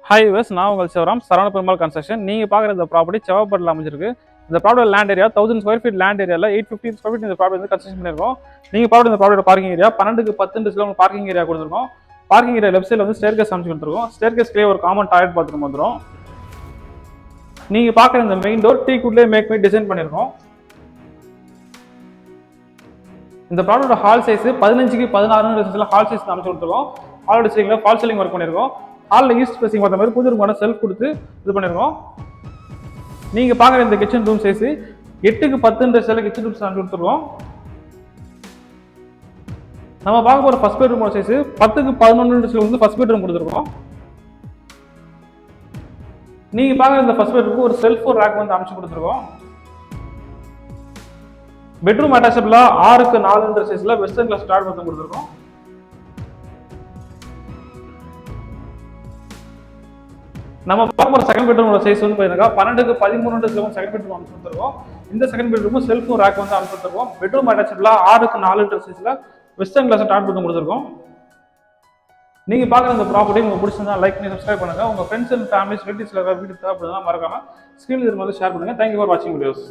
Hi viewers, நான் உங்கள் Sivaram, Saravana Perumal construction. நீங்கள் பார்க்குற இந்த ப்ராப்பர்ட்டி செவப்பட்டில் அமைஞ்சிருக்கு. இந்த property land area 1000 square feet land ஏரியாவில் 850 ஸ்கொயர் ஃபீட் இந்த ப்ராப்பர்ட்டி வந்து கன்ஸ்ட்ரக்ஷன் பண்ணியிருக்கோம். நீங்கள் பார்க்குற இந்த ப்ராப்பர்ட்டி பார்க்கிங் ஏரியா 12க்கு 10 பார்க்கிங் ஏரியா கொடுத்துருக்கோம். பார்க்கிங் ஏரியா லெஃப்ட் சைடில் வந்து ஸ்டேர் கேஸ் அமைச்சு கொடுத்துருக்கோம். ஸ்டேர் கேஸ்லேயே ஒரு காமன் டாய்லெட் பாத்ரூம் வந்துடும். நீங்கள் பார்க்குற இந்த மெயின் டோர் டீ குட்லேயே மேக் பண்ணி டிசைன் பண்ணியிருக்கோம். இந்த ப்ராடக்டோட ஹால் சைஸ் 15க்கு 16 ஹால் சைஸ் அமைச்சு கொடுத்துருக்கோம். ஹாலோட சீலிங்கில் ஃபால் சீலிங் ஒர்க் பண்ணியிருக்கோம். ஹாலில் ஈஸ்ட் ஃபேசிங் பார்த்த மாதிரி பூஜை ரூமான செல்ஃப் கொடுத்து இது பண்ணியிருக்கோம். நீங்கள் பார்க்குற இந்த கிச்சன் ரூம் சைஸ் 8க்கு 10 கிச்சன் ரூம்ஸ் அமைச்சு கொடுத்துருக்கோம். நம்ம பார்க்க போகிற ஃபர்ஸ்ட் பெட்ரூமோட சைஸ் 10க்கு 11 வந்து ஃபர்ஸ்ட் பெட்ரூம் கொடுத்துருக்கோம். நீங்கள் பார்க்குற இந்த ஃபர்ஸ்ட் பெட்ரூமுக்கு ஒரு செல்ஃப் ஒரு ரேக் வந்து அமைச்சு கொடுத்துருக்கோம். பெட்ரூம் அட்டாச்சபிளா 6க்கு 4 சைஸ்ல வெஸ்டர்ன் கிளாஸ் ஸ்டார்ட் வந்து கொடுத்துருக்கோம். நம்ம பார்க்க போற செகண்ட் பெட்ரூமோட சைஸ் வந்து பார்த்தீங்கன்னா 12க்கு 13 செகண்ட் பெட்ரூம் அமைச்சு கொடுத்துருக்கோம். இந்த செகண்ட் பெட்ரூமும் செல்ஃபும் ரேக் வந்து அமைச்சு கொடுத்துருக்கோம். பெட்ரூம் அட்டாச்சபிளா 6க்கு 4 சைஸ்ல வெஸ்டர்ன் கிளாஸ் ஸ்டார்ட் பண்ணி கொடுத்துருக்கோம். நீங்க பார்க்குற இந்த ப்ராப்பர்ட்டி உங்களுக்கு பிடிச்சிருந்தா லைக் பண்ணி சப்ஸ்கிரைப் பண்ணுங்க. உங்க ஃப்ரெண்ட்ஸ் அண்ட் ஃபேமிலிஸ் ரிலேட்டிவ்ஸ்ல வீடு தேவைப்படுதுன்னா மறக்காம ஸ்கிரீன்ல இருந்து ஷேர் பண்ணுங்க. தேங்க்யூ ஃபார் வாட்சிங் வீடியோஸ்.